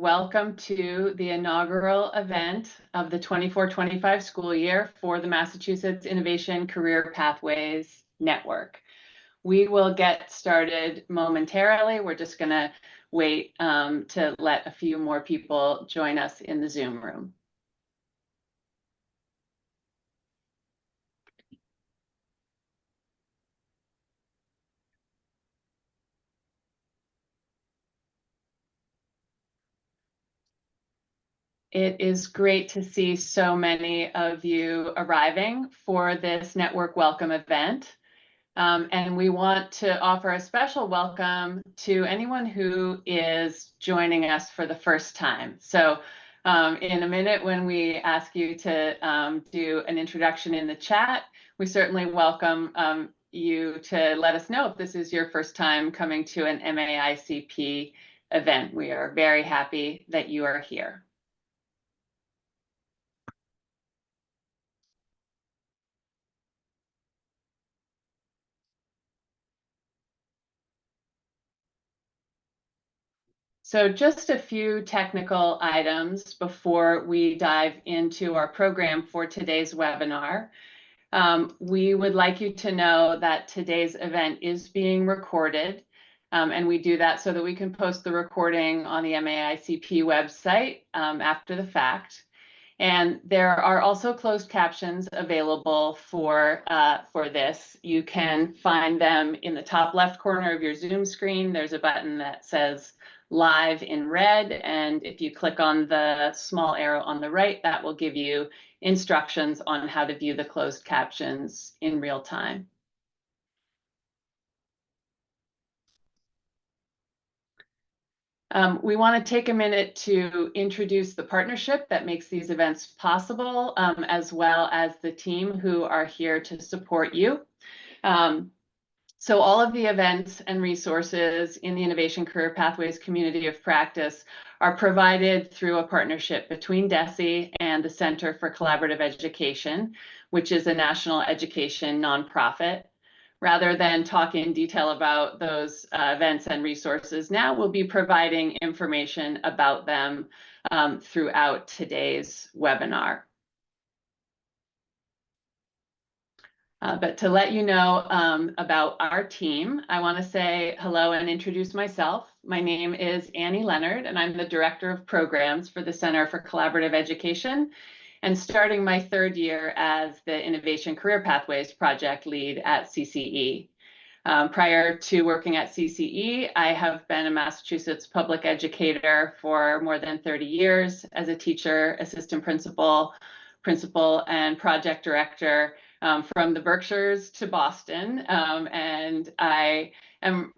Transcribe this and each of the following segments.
Welcome to the inaugural event of the 24-25 school year for the Massachusetts Innovation Career Pathways Network. We will get started momentarily. We're just going to wait to let a few more people join us in the Zoom room. It is great to see so many of you arriving for this network welcome event. And we want to offer a special welcome to anyone who is joining us for the first time. So in a minute, when we ask you to do an introduction in the chat, we certainly welcome you to let us know if this is your first time coming to an MAICP event. We are very happy that you are here. So just a few technical items before we dive into our program for today's webinar. We would like you to know that today's event is being recorded, and we do that so that we can post the recording on the MAICP website after the fact. And there are also closed captions available for this. You can find them in the top left corner of your Zoom screen. There's a button that says live in red, and if you click on the small arrow on the right, that will give you instructions on how to view the closed captions in real time. We want to take a minute to introduce the partnership that makes these events possible, as well as the team who are here to support you. So all of the events and resources in the Innovation Career Pathways community of practice are provided through a partnership between DESE and the Center for Collaborative Education, which is a national education nonprofit. Rather than talk in detail about those events and resources, now we'll be providing information about them throughout today's webinar. But to let you know about our team, I want to say hello and introduce myself. My name is Annie Leonard, and I'm the Director of Programs for the Center for Collaborative Education, and starting my third year as the Innovation Career Pathways Project Lead at CCE. Prior to working at CCE, I have been a Massachusetts public educator for more than 30 years as a teacher, assistant principal, and project director from the Berkshires to Boston. And I am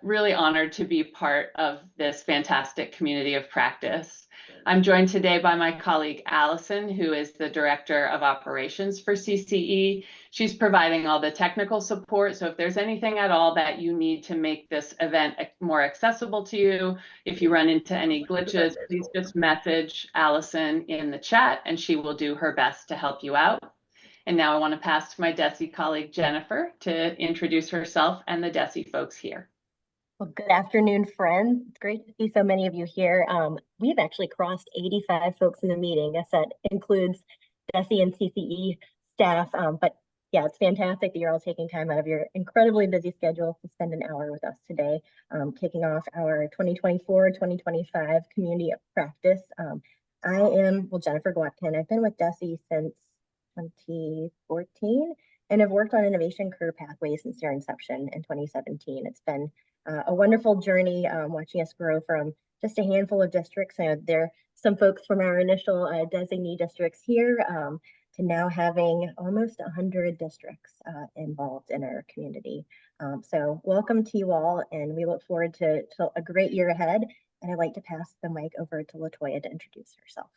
really honored to be part of this fantastic community of practice. I'm joined today by my colleague, Allison, who is the Director of Operations for CCE. She's providing all the technical support. So if there's anything at all that you need to make this event more accessible to you, if you run into any glitches, please just message Allison in the chat and she will do her best to help you out. And now I want to pass to my DESE colleague, Jennifer, to introduce herself and the DESE folks here. Well, good afternoon, friends. It's great to see so many of you here. We've actually crossed 85 folks in the meeting. Yes, that includes DESE and CCE staff. But yeah, it's fantastic that you're all taking time out of your incredibly busy schedule to spend an hour with us today, kicking off our 2024-2025 community of practice. I am, Jennifer Gwatkin. I've been with DESE since 2014 and have worked on innovation career pathways since their inception in 2017. It's been a wonderful journey watching us grow from just a handful of districts. There are some folks from our initial designee districts here to now having almost 100 districts involved in our community. So welcome to you all, and we look forward to a great year ahead. And I'd like to pass the mic over to Latoya to introduce herself.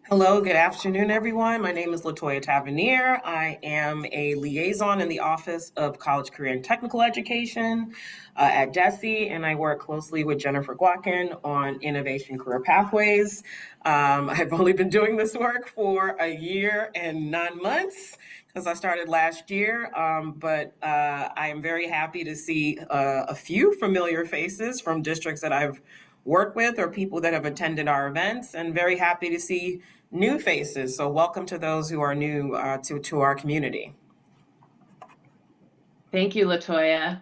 Hello, good afternoon, everyone. My name is Latoya Tavernier. I am a liaison in the Office of College, Career, and Technical Education at DESE, and I work closely with Jennifer Gwatkin on Innovation Career Pathways. I've only been doing this work for a year and 9 months because I started last year, but I am very happy to see a few familiar faces from districts that I've work with or people that have attended our events, and very happy to see new faces. So welcome to those who are new to our community. Thank you, Latoya.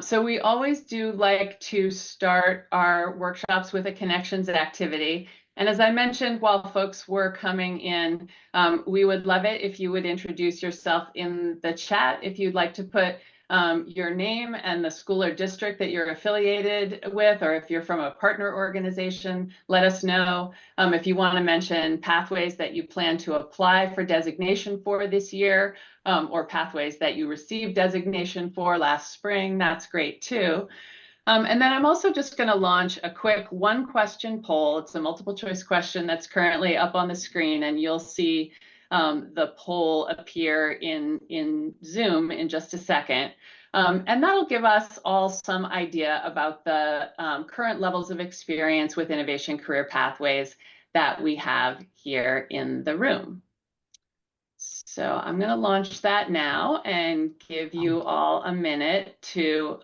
So we always do like to start our workshops with a connections activity. And as I mentioned, while folks were coming in, we would love it if you would introduce yourself in the chat. If you'd like to put your name and the school or district that you're affiliated with, or if you're from a partner organization, let us know. If you want to mention pathways that you plan to apply for designation for this year, or pathways that you received designation for last spring, that's great too. And then I'm also just going to launch a quick 1-question poll. It's a multiple choice question that's currently up on the screen, and you'll see the poll appear in Zoom in just a second. And that'll give us all some idea about the current levels of experience with innovation career pathways that we have here in the room. So I'm going to launch that now and give you all a minute to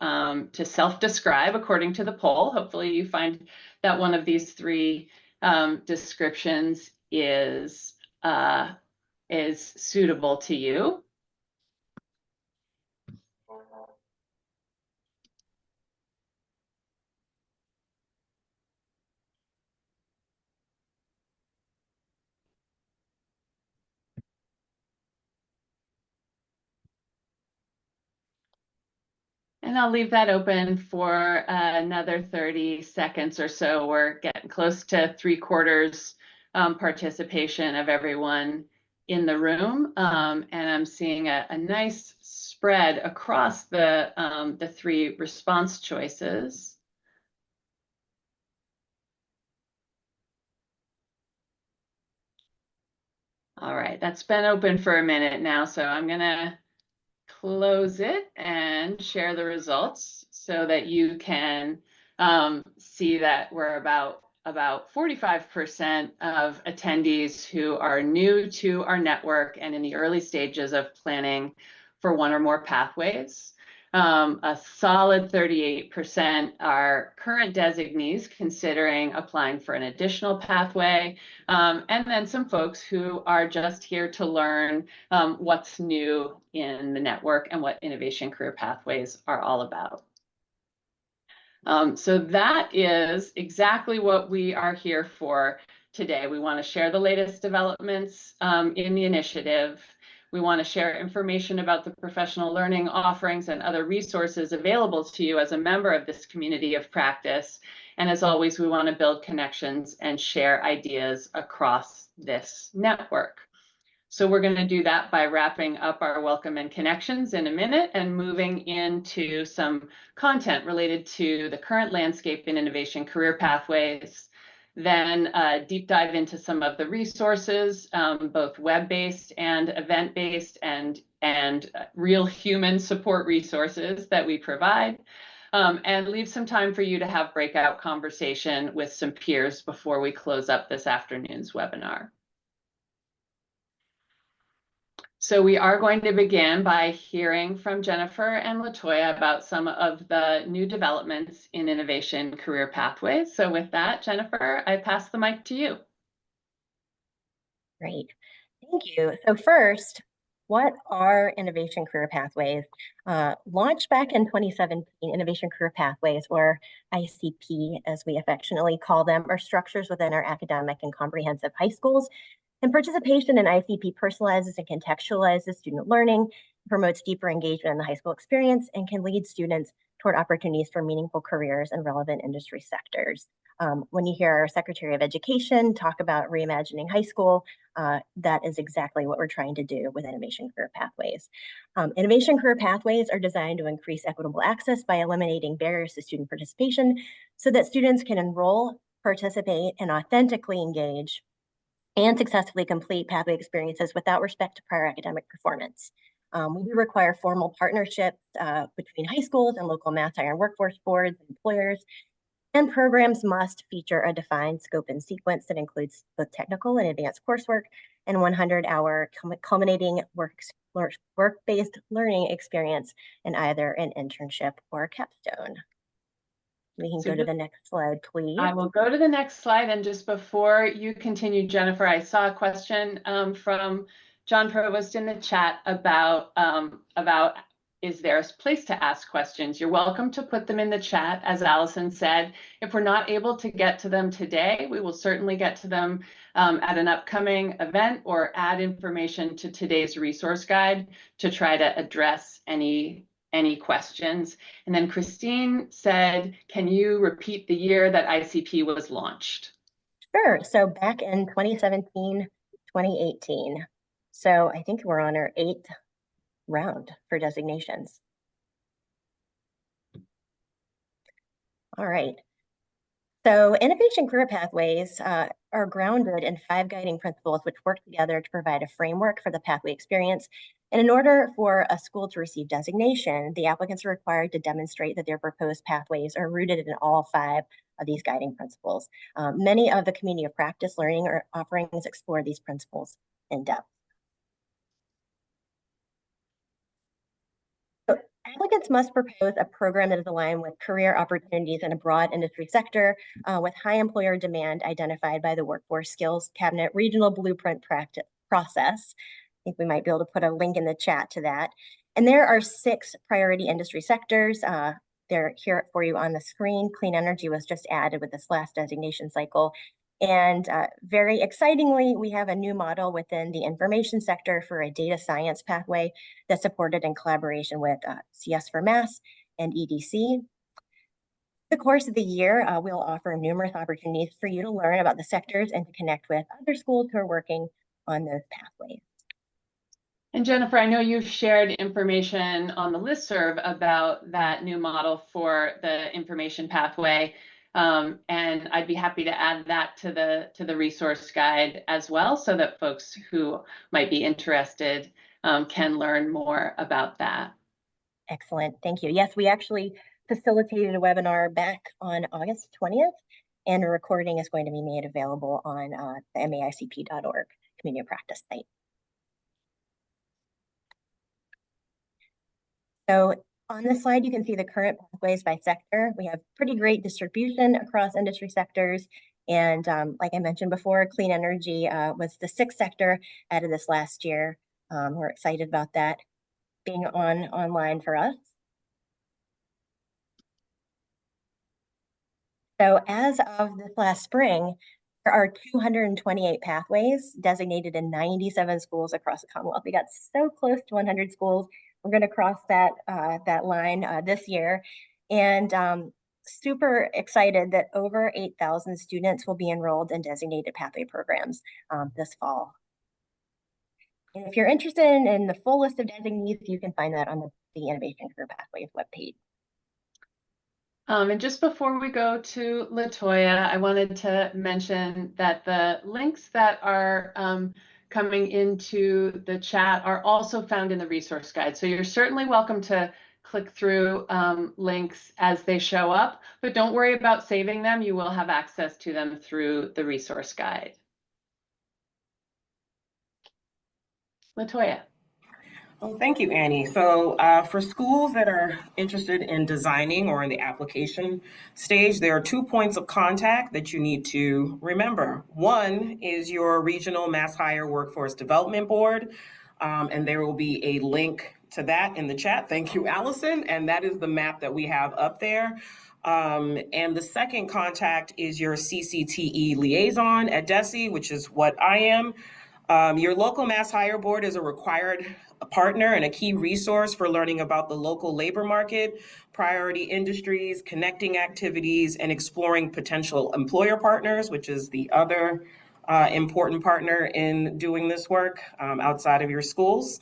self-describe according to the poll. Hopefully you find that one of these 3 descriptions is suitable to you. And I'll leave that open for another 30 seconds or so. We're getting close to 3/4 participation of everyone in the room. And I'm seeing a nice spread across the 3 response choices. All right, that's been open for a minute now, so I'm gonna close it and share the results so that you can see that we're about 45% of attendees who are new to our network and in the early stages of planning for 1 or more pathways. A solid 38% are current designees considering applying for an additional pathway, and then some folks who are just here to learn what's new in the network and what innovation career pathways are all about. So that is exactly what we are here for today. We want to share the latest developments in the initiative. We want to share information about the professional learning offerings and other resources available to you as a member of this community of practice. And as always, we want to build connections and share ideas across this network. So we're going to do that by wrapping up our welcome and connections in a minute and moving into some content related to the current landscape in innovation career pathways. Then deep dive into some of the resources, both web-based and event-based and real human support resources that we provide. And leave some time for you to have breakout conversation with some peers before we close up this afternoon's webinar. So we are going to begin by hearing from Jennifer and Latoya about some of the new developments in innovation career pathways. So with that, Jennifer, I pass the mic to you. Great, thank you. So first, what are innovation career pathways? Launched back in 2017, innovation career pathways, or ICP as we affectionately call them, are structures within our academic and comprehensive high schools. And participation in ICP personalizes and contextualizes student learning, promotes deeper engagement in the high school experience, and can lead students toward opportunities for meaningful careers in relevant industry sectors. When you hear our Secretary of Education talk about reimagining high school, that is exactly what we're trying to do with Innovation Career Pathways. Innovation Career Pathways are designed to increase equitable access by eliminating barriers to student participation so that students can enroll, participate, and authentically engage and successfully complete pathway experiences without respect to prior academic performance. We do require formal partnerships between high schools and local Mass Iron workforce boards and employers, and programs must feature a defined scope and sequence that includes both technical and advanced coursework and 100-hour culminating work-based learning experience in either an internship or a capstone. We can So go to the next slide, please. I will go to the next slide, and just before you continue, Jennifer, I saw a question from John Provost in the chat about is there a place to ask questions? You're welcome to put them in the chat, as Allison said. If we're not able to get to them today, we will certainly get to them at an upcoming event or add information to today's resource guide to try to address any questions. And then Christine said, can you repeat the year that ICP was launched? Sure. So back in 2017, 2018. So I think we're on our 8th round for designations. All right. So innovation career pathways are grounded in 5 guiding principles which work together to provide a framework for the pathway experience. And in order for a school to receive designation, the applicants are required to demonstrate that their proposed pathways are rooted in all 5 of these guiding principles. Many of the community of practice learning offerings explore these principles in depth. Applicants must propose a program that is aligned with career opportunities in a broad industry sector with high employer demand identified by the Workforce Skills Cabinet Regional Blueprint process. I think we might be able to put a link in the chat to that. And there are 6 priority industry sectors. They're here for you on the screen. Clean energy was just added with this last designation cycle. And very excitingly, we have a new model within the information sector for a data science pathway that's supported in collaboration with CS4Mass and EDC. The course of the year, we'll offer numerous opportunities for you to learn about the sectors and to connect with other schools who are working on those pathways. And Jennifer, I know you've shared information on the listserv about that new model for the information pathway. And I'd be happy to add that to the resource guide as well, so that folks who might be interested can learn more about that. Excellent, thank you. Yes, we actually facilitated a webinar back on August 20th, and a recording is going to be made available on the maicp.org community of practice site. So on this slide, you can see the current pathways by sector. We have pretty great distribution across industry sectors. And like I mentioned before, clean energy was the 6th sector added this last year. We're excited about that being online for us. So as of this last spring, there are 228 pathways designated in 97 schools across the Commonwealth. We got so close to 100 schools. We're going to cross that line this year, and super excited that over 8,000 students will be enrolled in designated pathway programs this fall. And if you're interested in the full list of designees, you can find that on the Innovation Career Pathways webpage. And just before we go to Latoya, I wanted to mention that the links that are coming into the chat are also found in the resource guide. So you're certainly welcome to click through links as they show up, but don't worry about saving them. You will have access to them through the resource guide. Latoya. Well, thank you, Annie. So for schools that are interested in designing or in the application stage, there are 2 points of contact that you need to remember. One is your Regional MassHire Workforce Development Board, and there will be a link to that in the chat. Thank you, Allison. And that is the map that we have up there. And the second contact is your CCTE liaison at DESE, which is what I am. Your local MassHire Board is a required partner and a key resource for learning about the local labor market, priority industries, connecting activities, and exploring potential employer partners, which is the other important partner in doing this work outside of your schools.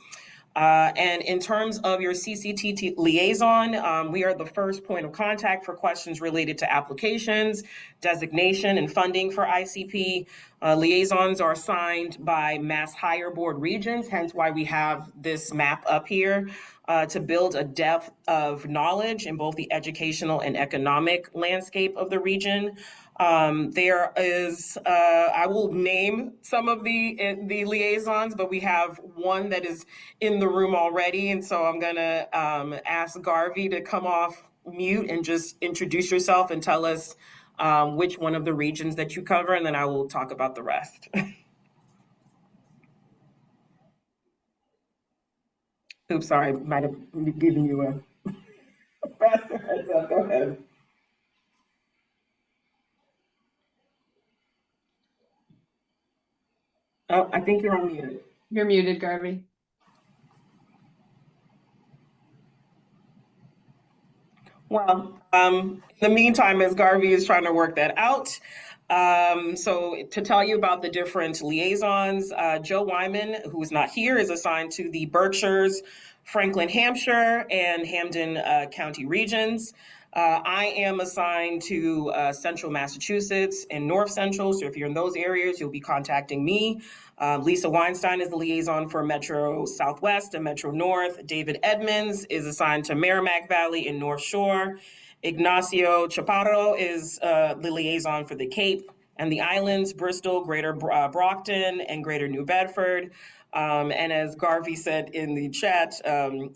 And in terms of your CCTE liaison, we are the first point of contact for questions related to applications, designation, and funding for ICP. Liaisons are assigned by MassHire Board regions, hence why we have this map up here to build a depth of knowledge in both the educational and economic landscape of the region. There is, I will name some of the liaisons, but we have one that is in the room already. And so I'm gonna ask Garvey to come off mute and just introduce yourself and tell us which one of the regions that you cover, and then I will talk about the rest. Oops, sorry, might have given you a faster heads up. Go ahead. Oh, I think you're on mute. You're muted, Garvey. Well, in the meantime, as Garvey is trying to work that out, so to tell you about the different liaisons, Joe Wyman, who is not here, is assigned to the Berkshires, Franklin, Hampshire, and Hamden County regions. I am assigned to Central Massachusetts and North Central. So if you're in those areas, you'll be contacting me. Lisa Weinstein is the liaison for Metro Southwest and Metro North. David Edmonds is assigned to Merrimack Valley and North Shore. Ignacio Chaparro is the liaison for the Cape and the Islands, Bristol, Greater Brockton, and Greater New Bedford. And as Garvey said in the chat,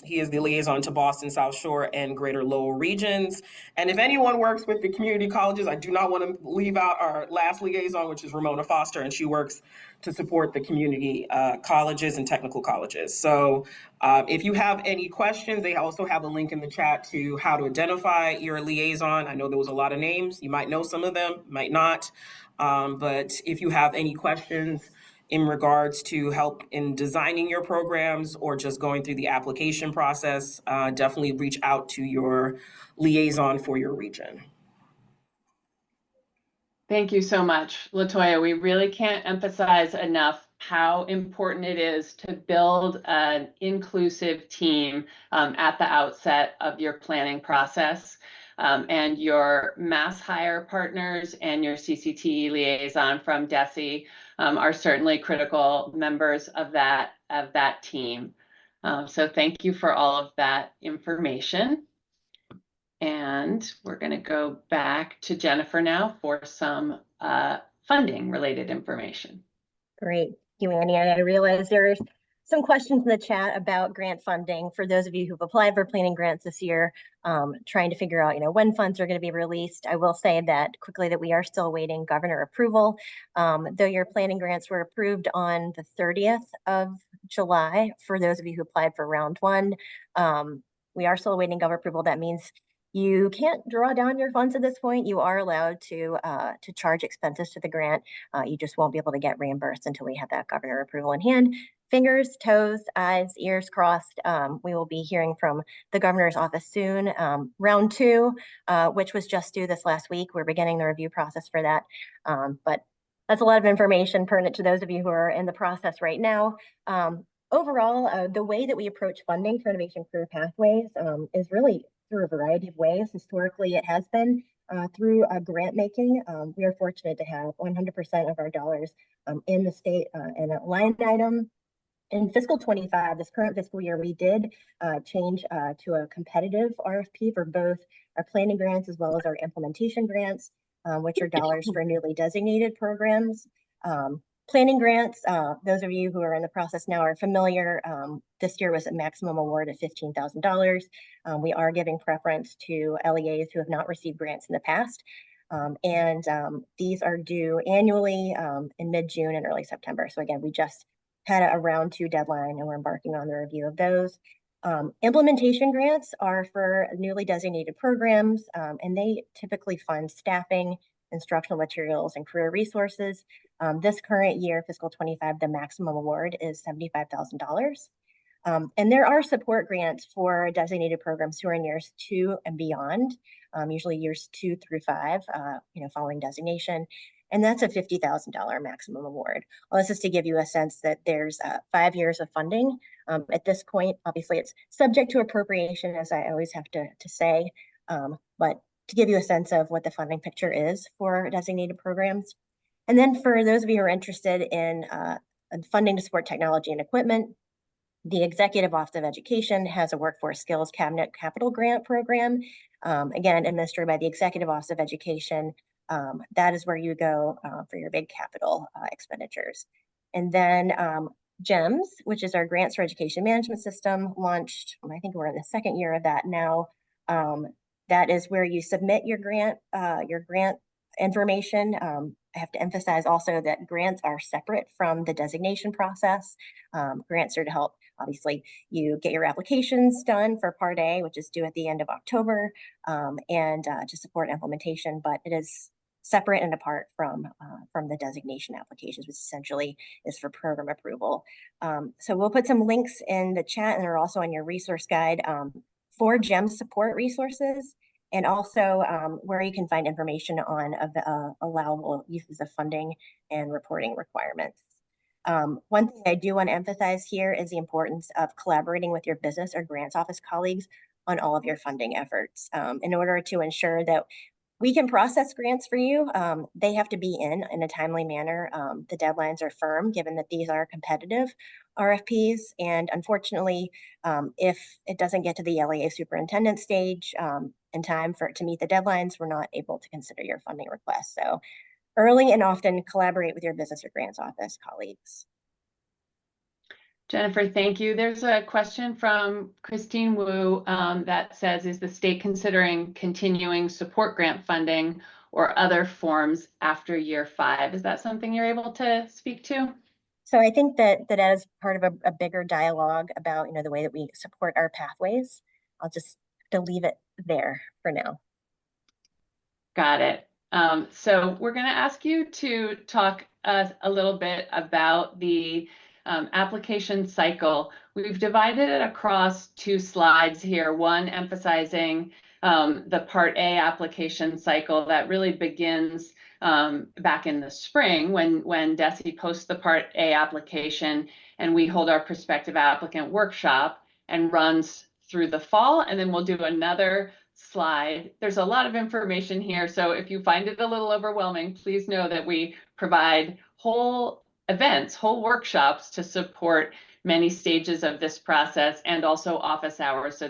he is the liaison to Boston, South Shore, and Greater Lowell regions. And if anyone works with the community colleges, I do not want to leave out our last liaison, which is Ramona Foster, and she works to support the community colleges and technical colleges. So if you have any questions, they also have a link in the chat to how to identify your liaison. I know there was a lot of names. You might know some of them, might not. But if you have any questions in regards to help in designing your programs or just going through the application process, definitely reach out to your liaison for your region. Thank you so much, Latoya. We really can't emphasize enough how important it is to build an inclusive team at the outset of your planning process. And your mass hire partners and your CCT liaison from DESE are certainly critical members of that team. So thank you for all of that information. And we're going to go back to Jennifer now for some funding related information. Great. Thank you, Annie. I realize there's some questions in the chat about grant funding for those of you who've applied for planning grants this year, trying to figure out, when funds are going to be released. I will say that quickly that we are still awaiting governor approval. Though your planning grants were approved on the 30th of July, for those of you who applied for round one, we are still awaiting governor approval. That means you can't draw down your funds at this point. You are allowed to charge expenses to the grant. You just won't be able to get reimbursed until we have that governor approval in hand. Fingers, toes, eyes, ears crossed. We will be hearing from the governor's office soon. Round two, which was just due this last week. We're beginning the review process for that. But that's a lot of information pertinent to those of you who are in the process right now. Overall, the way that we approach funding for Innovation Career Pathways is really through a variety of ways. Historically, it has been through grant making. We are fortunate to have 100% of our dollars in the state in a line item. In fiscal 25, this current fiscal year, we did change to a competitive RFP for both our planning grants as well as our implementation grants, which are dollars for newly designated programs. Planning grants, those of you who are in the process now are familiar. This year was a maximum award of $15,000. We are giving preference to LEAs who have not received grants in the past. These are due annually in mid-June and early September. So again, we just had a round two deadline and we're embarking on the review of those. Implementation grants are for newly designated programs, and they typically fund staffing, instructional materials, and career resources. This current year, fiscal 25, the maximum award is $75,000. And there are support grants for designated programs who are in years 2 and beyond, usually years 2 through 5, following designation. And that's a $50,000 maximum award. Well, this is to give you a sense that there's 5 years of funding. At this point, obviously, it's subject to appropriation, as I always have to say, but to give you a sense of what the funding picture is for designated programs. And then for those of you who are interested in funding to support technology and equipment, the Executive Office of Education has a Workforce Skills Cabinet Capital Grant Program, again, administered by the Executive Office of Education. That is where you go for your big capital expenditures. And then GEMS, which is our Grants for Education Management System, launched, I think we're in the second year of that now. That is where you submit your grant information. I have to emphasize also that grants are separate from the designation process. Grants are to help, obviously, you get your applications done for Part A, which is due at the end of October, and to support implementation, but it is separate and apart from the designation applications, which essentially is for program approval. So we'll put some links in the chat, and they're also on your resource guide for GEM support resources, and also where you can find information on allowable uses of funding and reporting requirements. One thing I do want to emphasize here is the importance of collaborating with your business or grants office colleagues on all of your funding efforts in order to ensure that we can process grants for you. They have to be in a timely manner. The deadlines are firm, given that these are competitive RFPs. And unfortunately, if it doesn't get to the LEA superintendent stage in time for it to meet the deadlines, we're not able to consider your funding request. So early and often collaborate with your business or grants office colleagues. Jennifer, thank you. There's a question from Christine Wu that says, is the state considering continuing support grant funding or other forms after year 5? Is that something you're able to speak to? So I think that as part of a bigger dialogue about, the way that we support our pathways. I'll just have to leave it there for now. Got it. So we're going to ask you to talk a little bit about the application cycle. We've divided it across 2 slides here, one emphasizing the Part A application cycle that really begins back in the spring when DESE posts the Part A application, and we hold our prospective applicant workshop, and runs through the fall. And then we'll do another slide. There's a lot of information here, so if you find it a little overwhelming, please know that we provide whole events, whole workshops to support many stages of this process, and also office hours so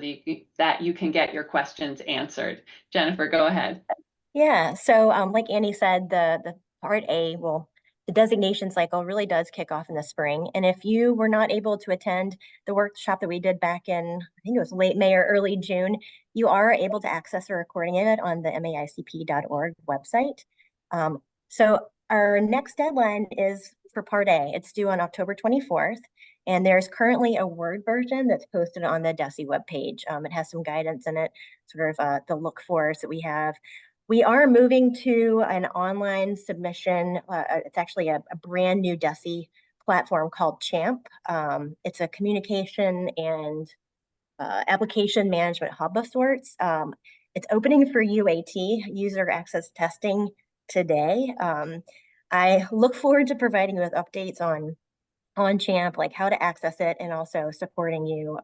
that you can get your questions answered. Jennifer, go ahead. Yeah, so like Annie said, the Part A, the designation cycle really does kick off in the spring. And if you were not able to attend the workshop that we did back in, I think it was late May or early June, you are able to access a recording of it on the maicp.org website. So our next deadline is for Part A. It's due on October 24th. And there's currently a Word version that's posted on the DESE webpage. It has some guidance in it, sort of the look fors that we have. We are moving to an online submission. It's actually a brand new DESE platform called CHAMP. It's a communication and application management hub of sorts. It's opening for UAT, user access testing, today. I look forward to providing you with updates on CHAMP, like how to access it, and also supporting you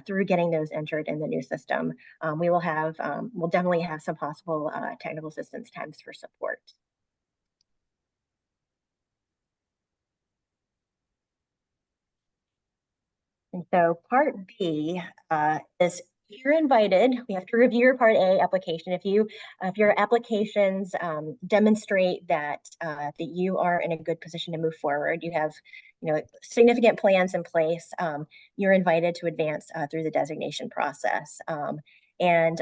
through getting those entered in the new system. We'll definitely have some possible technical assistance times for support. And so Part B is, you're invited. We have to review your Part A application. If your applications demonstrate that you are in a good position to move forward, you have significant plans in place, you're invited to advance through the designation process. And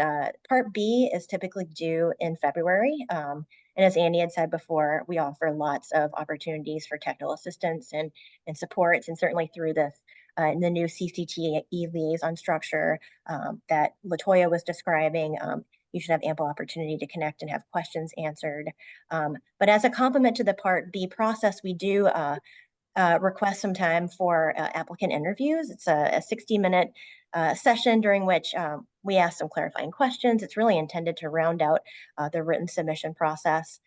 Part B is typically due in February. And as Andy had said before, we offer lots of opportunities for technical assistance and supports, and certainly through this in the new CCTE liaison structure that Latoya was describing, you should have ample opportunity to connect and have questions answered. But as a complement to the Part B process, we do request some time for applicant interviews. It's a 60-minute session during which we ask some clarifying questions. It's really intended to round out the written submission process.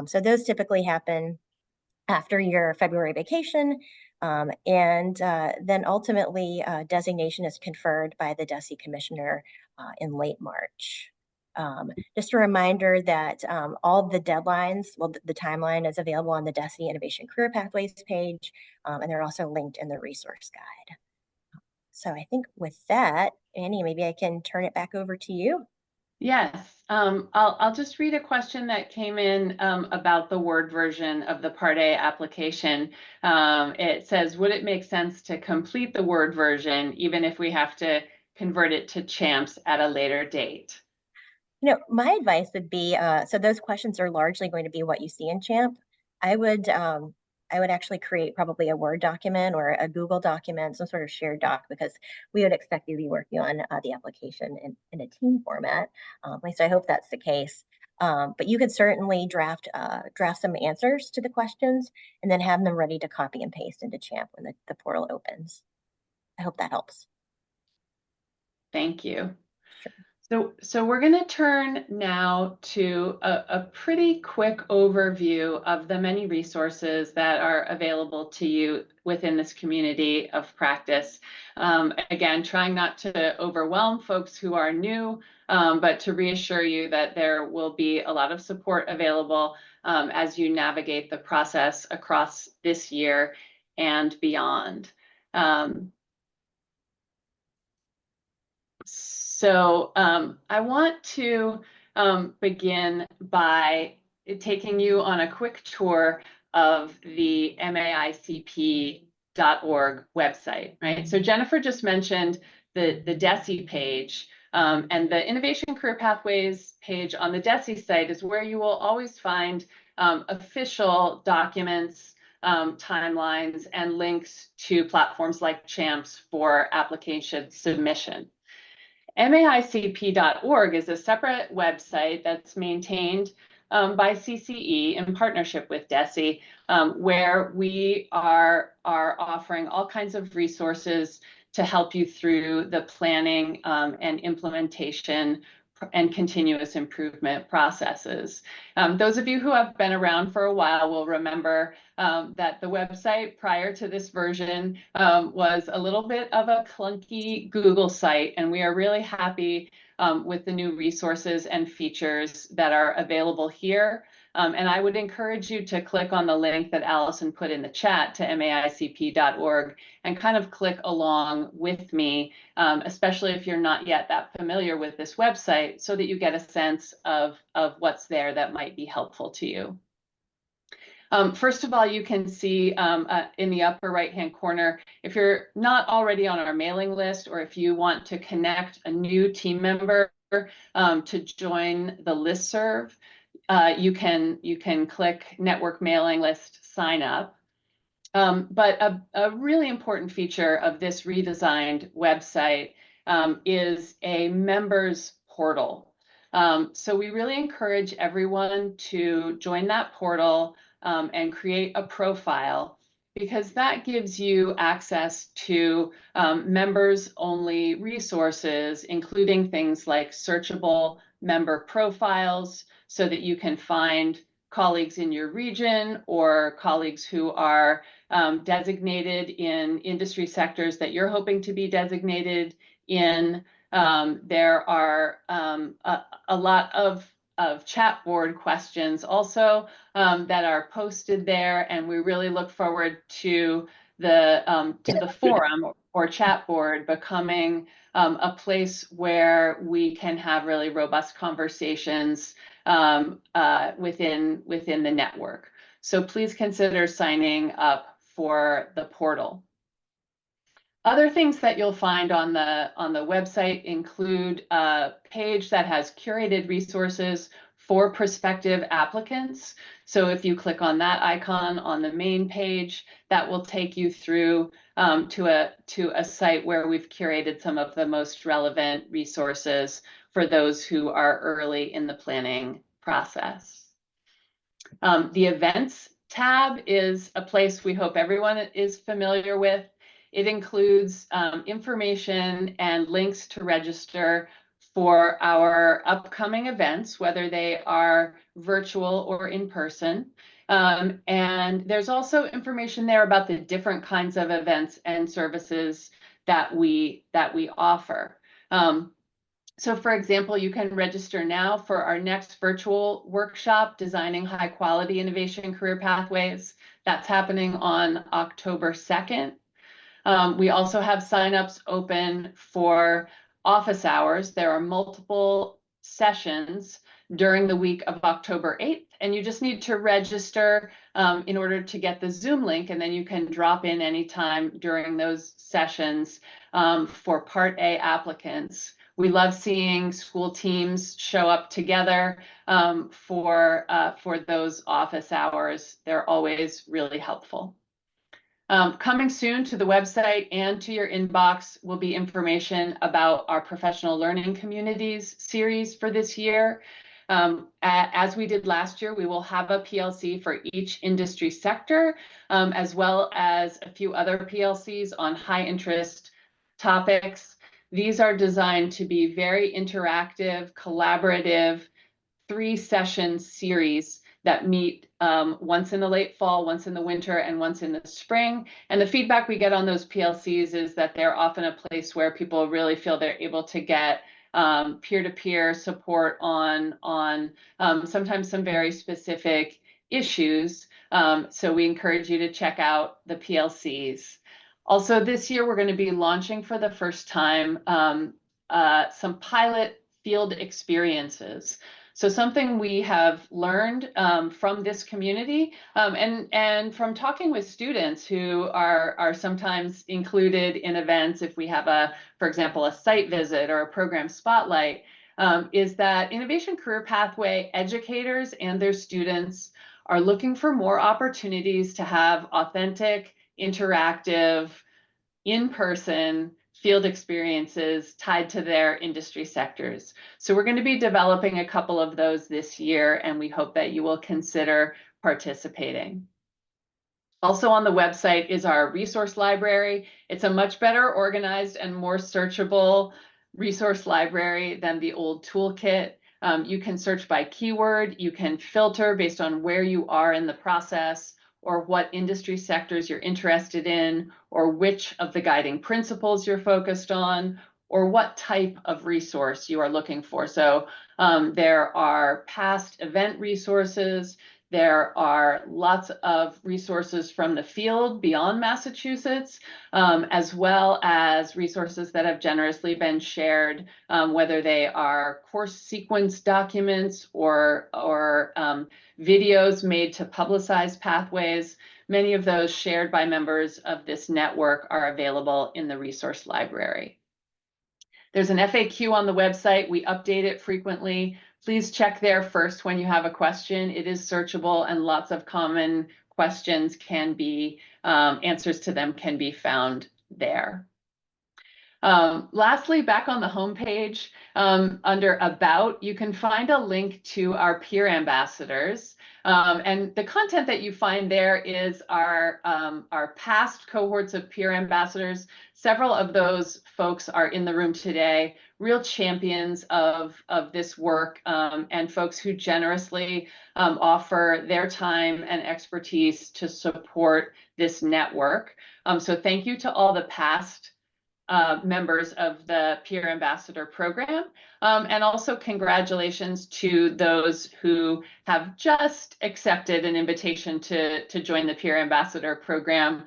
So those typically happen after your February vacation. And then ultimately designation is conferred by the DESE commissioner in late March. Just a reminder that all the deadlines, the timeline is available on the DESE Innovation Career Pathways page, and they're also linked in the resource guide. So I think with that, Annie, maybe I can turn it back over to you. Yes, I'll just read a question that came in about the Word version of the Part A application. It says, would it make sense to complete the Word version even if we have to convert it to CHAMPS at a later date? My advice would be, so those questions are largely going to be what you see in Champ. I would actually create probably a Word document or a Google document, some sort of shared doc, because we would expect you to be working on the application in a team format. At least I hope that's the case. But you could certainly draft some answers to the questions and then have them ready to copy and paste into Champ when the portal opens. I hope that helps. Thank you. Sure. So we're going to turn now to a pretty quick overview of the many resources that are available to you within this community of practice. Again, trying not to overwhelm folks who are new, but to reassure you that there will be a lot of support available as you navigate the process across this year and beyond. So I want to begin by taking you on a quick tour of the maicp.org website, right? So Jennifer just mentioned the DESE page, and the Innovation Career Pathways page on the DESE site is where you will always find official documents, timelines, and links to platforms like CHAMPS for application submission. maicp.org is a separate website that's maintained by CCE in partnership with DESE, where we are offering all kinds of resources to help you through the planning and implementation and continuous improvement processes. Those of you who have been around for a while will remember that the website prior to this version was a little bit of a clunky Google site, and we are really happy with the new resources and features that are available here. And I would encourage you to click on the link that Allison put in the chat to maicp.org and kind of click along with me, especially if you're not yet that familiar with this website, so that you get a sense of what's there that might be helpful to you. First of all, you can see in the upper right-hand corner, if you're not already on our mailing list, or if you want to connect a new team member to join the listserv, you can click Network Mailing List Sign Up. But a really important feature of this redesigned website is a members portal. So we really encourage everyone to join that portal and create a profile, because that gives you access to members-only resources, including things like searchable member profiles, so that you can find colleagues in your region or colleagues who are designated in industry sectors that you're hoping to be designated in. There are a lot of chat board questions also that are posted there, and we really look forward to the forum or chat board becoming a place where we can have really robust conversations within the network. So please consider signing up for the portal. Other things that you'll find on the website include a page that has curated resources for prospective applicants. So if you click on that icon on the main page, that will take you through to a site where we've curated some of the most relevant resources for those who are early in the planning process. The events tab is a place we hope everyone is familiar with. It includes information and links to register for our upcoming events, whether they are virtual or in person. And there's also information there about the different kinds of events and services that we offer. So for example, you can register now for our next virtual workshop, Designing High Quality Innovation Career Pathways. That's happening on October 2nd. We also have signups open for office hours. There are multiple sessions during the week of October 8th, and you just need to register in order to get the Zoom link, and then you can drop in anytime during those sessions for Part A applicants. We love seeing school teams show up together for those office hours. They're always really helpful. Coming soon to the website and to your inbox will be information about our professional learning communities series for this year. As we did last year, we will have a PLC for each industry sector, as well as a few other PLCs on high interest topics. These are designed to be very interactive, collaborative, 3-session series that meet once in the late fall, once in the winter, and once in the spring. And the feedback we get on those PLCs is that they're often a place where people really feel they're able to get peer-to-peer support on sometimes some very specific issues. So we encourage you to check out the PLCs. Also this year, we're going to be launching for the first time some pilot field experiences. So something we have learned from this community and from talking with students who are sometimes included in events if we have for example, a site visit or a program spotlight, is that Innovation Career Pathway educators and their students are looking for more opportunities to have authentic, interactive, in-person field experiences tied to their industry sectors. So we're going to be developing a couple of those this year, and we hope that you will consider participating. Also on the website is our resource library. It's a much better organized and more searchable resource library than the old toolkit. You can search by keyword, you can filter based on where you are in the process, or what industry sectors you're interested in, or which of the guiding principles you're focused on, or what type of resource you are looking for. So there are past event resources, there are lots of resources from the field beyond Massachusetts, as well as resources that have generously been shared, whether they are course sequence documents or videos made to publicize pathways. Many of those shared by members of this network are available in the resource library. There's an FAQ on the website. We update it frequently. Please check there first when you have a question. It is searchable and lots of common questions can be, answers to them can be found there. Lastly, back on the homepage, under About, you can find a link to our peer ambassadors. And the content that you find there is our past cohorts of peer ambassadors. Several of those folks are in the room today, real champions of this work, and folks who generously offer their time and expertise to support this network. So thank you to all the past members of the Peer Ambassador Program. And also congratulations to those who have just accepted an invitation to join the Peer Ambassador Program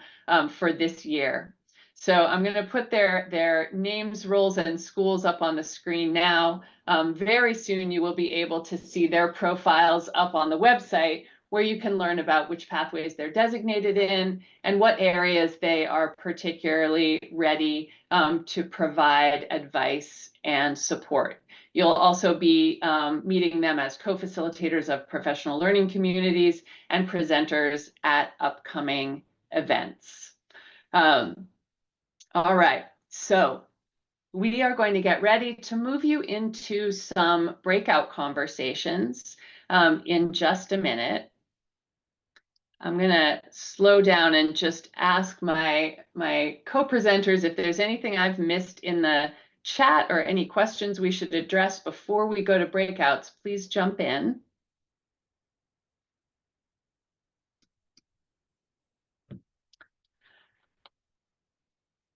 for this year. So I'm going to put their names, roles, and schools up on the screen now. Very soon you will be able to see their profiles up on the website, where you can learn about which pathways they're designated in and what areas they are particularly ready to provide advice and support. You'll also be meeting them as co-facilitators of professional learning communities and presenters at upcoming events. All right, so we are going to get ready to move you into some breakout conversations in just a minute. I'm going to slow down and just ask my co-presenters if there's anything I've missed in the chat or any questions we should address before we go to breakouts. Please jump in.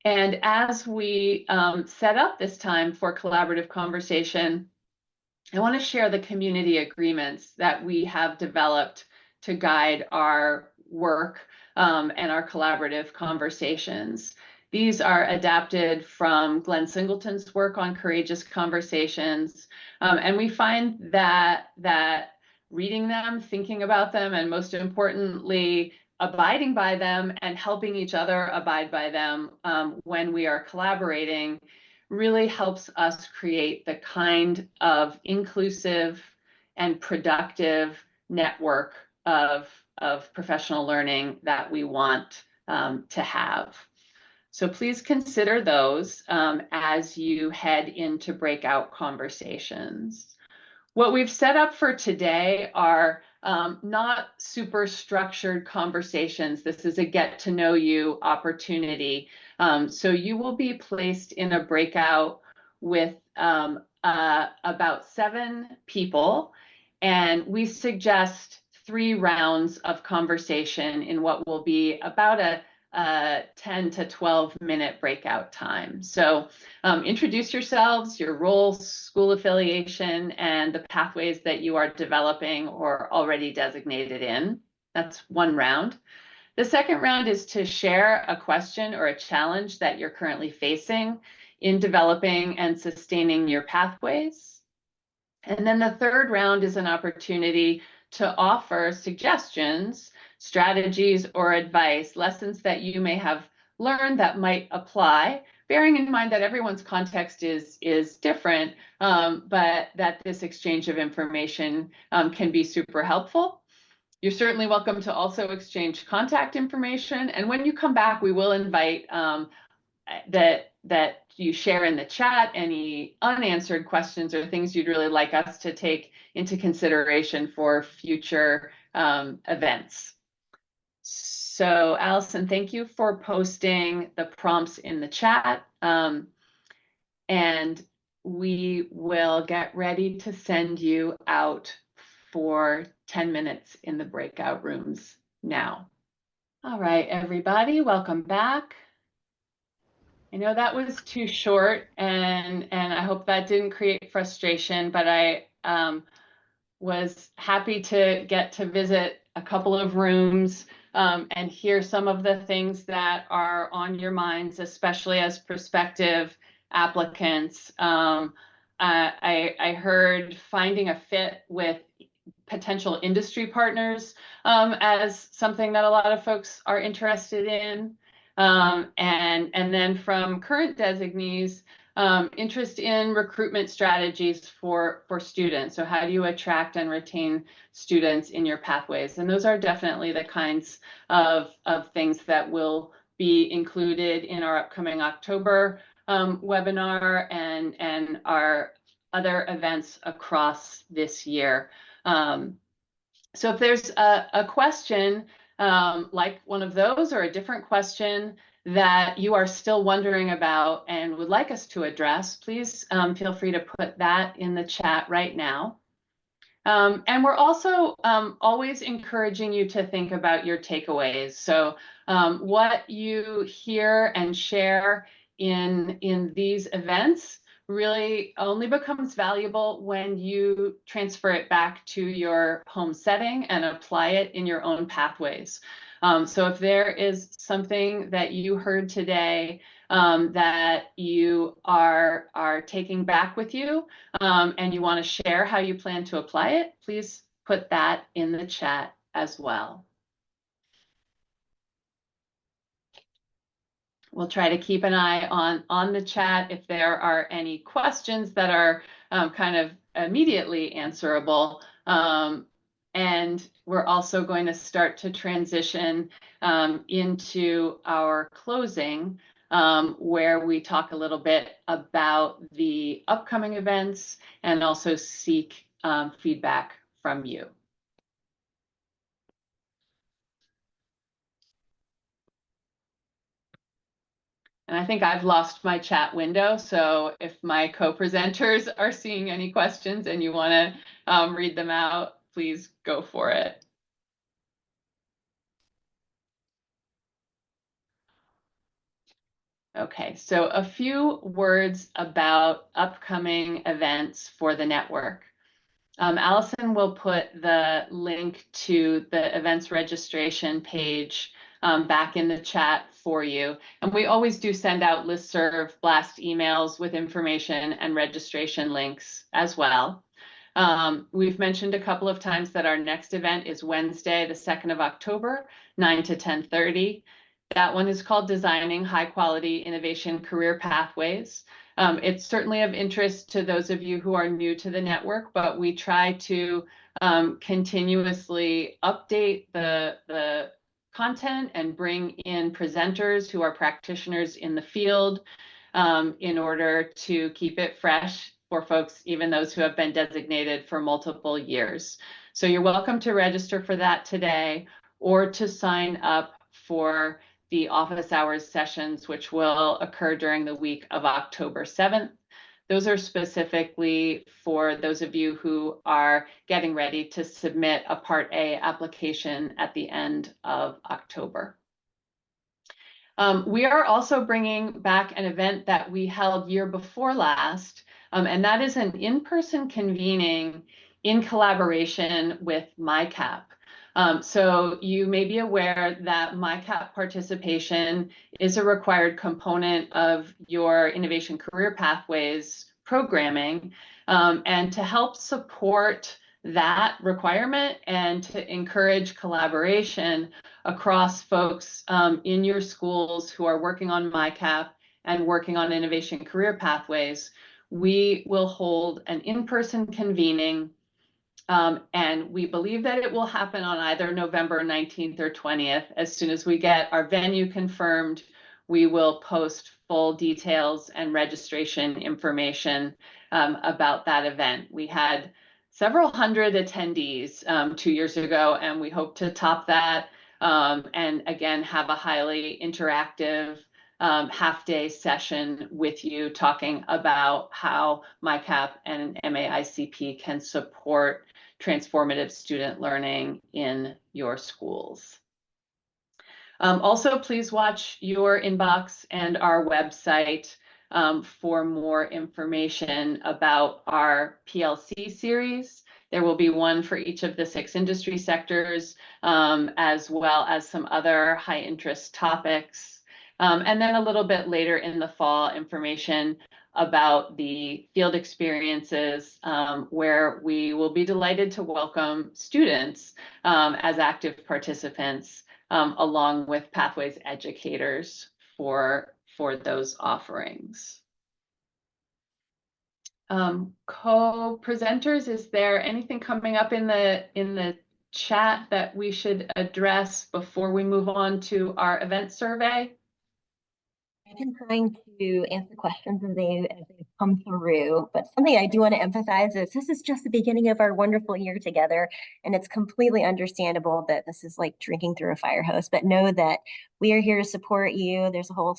And as we set up this time for collaborative conversation, I want to share the community agreements that we have developed to guide our work and our collaborative conversations. These are adapted from Glenn Singleton's work on courageous conversations. And we find that reading them, thinking about them, and most importantly, abiding by them and helping each other abide by them when we are collaborating really helps us create the kind of inclusive and productive network of professional learning that we want to have. So please consider those as you head into breakout conversations. What we've set up for today are not super structured conversations. This is a get to know you opportunity. So you will be placed in a breakout with about 7 people, and we suggest 3 rounds of conversation in what will be about a 10 to 12 minute breakout time. So introduce yourselves, your role, school affiliation, and the pathways that you are developing or already designated in. That's one round. The second round is to share a question or a challenge that you're currently facing in developing and sustaining your pathways. And then the third round is an opportunity to offer suggestions, strategies, or advice, lessons that you may have learned that might apply, bearing in mind that everyone's context is different, but that this exchange of information can be super helpful. You're certainly welcome to also exchange contact information. And when you come back, we will invite that you share in the chat any unanswered questions or things you'd really like us to take into consideration for future events. So Allison, thank you for posting the prompts in the chat. And we will get ready to send you out for 10 minutes in the breakout rooms now. All right, everybody, welcome back. I know that was too short, and I hope that didn't create frustration, but I was happy to get to visit a couple of rooms and hear some of the things that are on your minds, especially as prospective applicants. I heard finding a fit with potential industry partners as something that a lot of folks are interested in. And then from current designees, interest in recruitment strategies for students. So how do you attract and retain students in your pathways? And those are definitely the kinds of things that will be included in our upcoming October webinar and our other events across this year. So if there's a question like one of those or a different question that you are still wondering about and would like us to address, please feel free to put that in the chat right now. And we're also always encouraging you to think about your takeaways. So what you hear and share in these events really only becomes valuable when you transfer it back to your home setting and apply it in your own pathways. So if there is something that you heard today that you are taking back with you and you want to share how you plan to apply it, please put that in the chat as well. We'll try to keep an eye on the chat if there are any questions that are kind of immediately answerable. And we're also going to start to transition into our closing, where we talk a little bit about the upcoming events and also seek feedback from you. And I think I've lost my chat window, so if my co-presenters are seeing any questions and you want to read them out, please go for it. Okay, so a few words about upcoming events for the network. Allison will put the link to the events registration page back in the chat for you. And we always do send out listserv blast emails with information and registration links as well. We've mentioned a couple of times that our next event is Wednesday, the 2nd of October, 9 to 10:30. That one is called Designing High Quality Innovation Career Pathways. It's certainly of interest to those of you who are new to the network, but we try to continuously update the content and bring in presenters who are practitioners in the field in order to keep it fresh for folks, even those who have been designated for multiple years. So you're welcome to register for that today or to sign up for the office hours sessions, which will occur during the week of October 7th. Those are specifically for those of you who are getting ready to submit a Part A application at the end of October. We are also bringing back an event that we held year before last, and that is an in-person convening in collaboration with MyCap. So you may be aware that MyCap participation is a required component of your Innovation Career Pathways programming, and to help support that requirement and to encourage collaboration across folks in your schools who are working on MyCap and working on Innovation Career Pathways, we will hold an in-person convening, and we believe that it will happen on either November 19th or 20th. As soon as we get our venue confirmed, we will post full details and registration information about that event. We had several hundred attendees 2 years ago, and we hope to top that and again have a highly interactive half-day session with you talking about how MyCap and MAICP can support transformative student learning in your schools. Also, please watch your inbox and our website for more information about our PLC series. There will be one for each of the 6 industry sectors, as well as some other high interest topics. And then a little bit later in the fall, information about the field experiences where we will be delighted to welcome students as active participants along with Pathways educators for those offerings. Co-presenters, is there anything coming up in the chat that we should address before we move on to our event survey? I've been trying to answer questions as they've come through, but something I do want to emphasize is this is just the beginning of our wonderful year together, and it's completely understandable that this is like drinking through a fire hose, but know that we are here to support you. There's a whole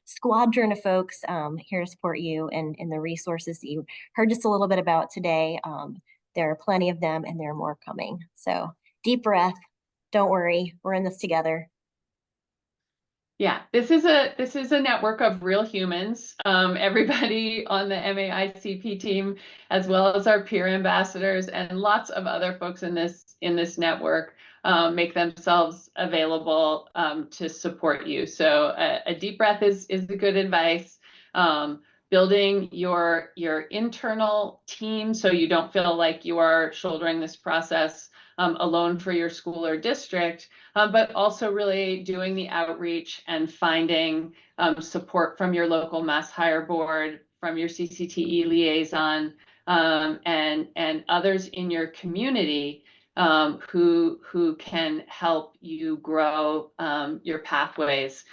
squadron of folks here to support you and the resources that you heard just a little bit about today. There are plenty of them, and there are more coming. So deep breath, don't worry, we're in this together. Yeah, this is a network of real humans. Everybody on the MAICP team, as well as our peer ambassadors and lots of other folks in this network, make themselves available to support you. So a deep breath is the good advice. Building your internal team so you don't feel like you are shouldering this process alone for your school or district, but also really doing the outreach and finding support from your local mass hire board, from your CCTE liaison, and others in your community who can help you grow your pathways.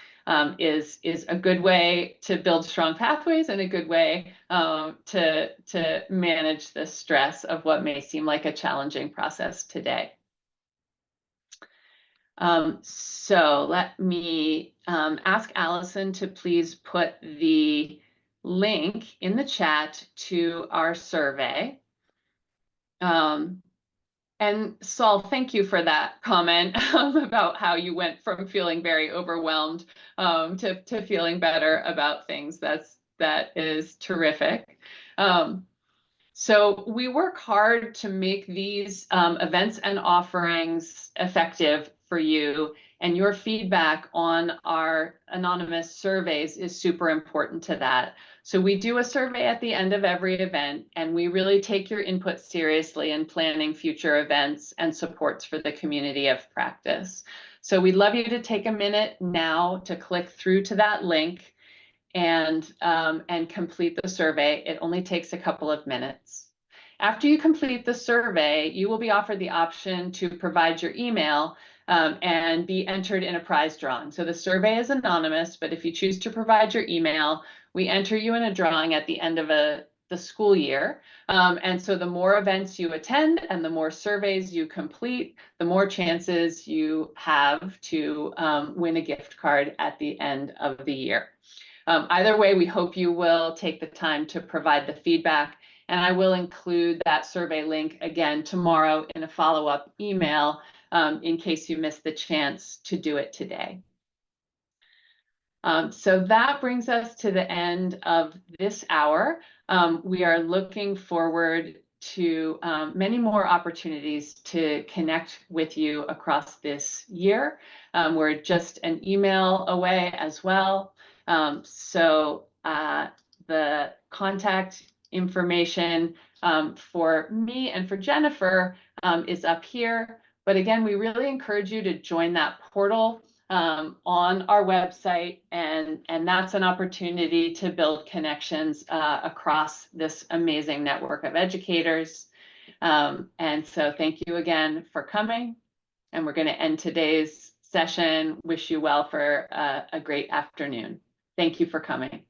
Is a good way to build strong pathways and a good way to manage the stress of what may seem like a challenging process today. So let me ask Allison to please put the link in the chat to our survey. And Saul, thank you for that comment about how you went from feeling very overwhelmed to feeling better about things. That is terrific. So we work hard to make these events and offerings effective for you, and your feedback on our anonymous surveys is super important to that. So we do a survey at the end of every event, and we really take your input seriously in planning future events and supports for the community of practice. So we'd love you to take a minute now to click through to that link and complete the survey. It only takes a couple of minutes. After you complete the survey, you will be offered the option to provide your email and be entered in a prize drawing. So the survey is anonymous, but if you choose to provide your email, we enter you in a drawing at the end of the school year. And so the more events you attend and the more surveys you complete, the more chances you have to win a gift card at the end of the year. Either way, we hope you will take the time to provide the feedback, and I will include that survey link again tomorrow in a follow-up email in case you missed the chance to do it today. So that brings us to the end of this hour. We are looking forward to many more opportunities to connect with you across this year. We're just an email away as well. So the contact information for me and for Jennifer is up here. But again, we really encourage you to join that portal on our website, and that's an opportunity to build connections across this amazing network of educators. And so thank you again for coming, and we're going to end today's session. Wish you well for a great afternoon. Thank you for coming.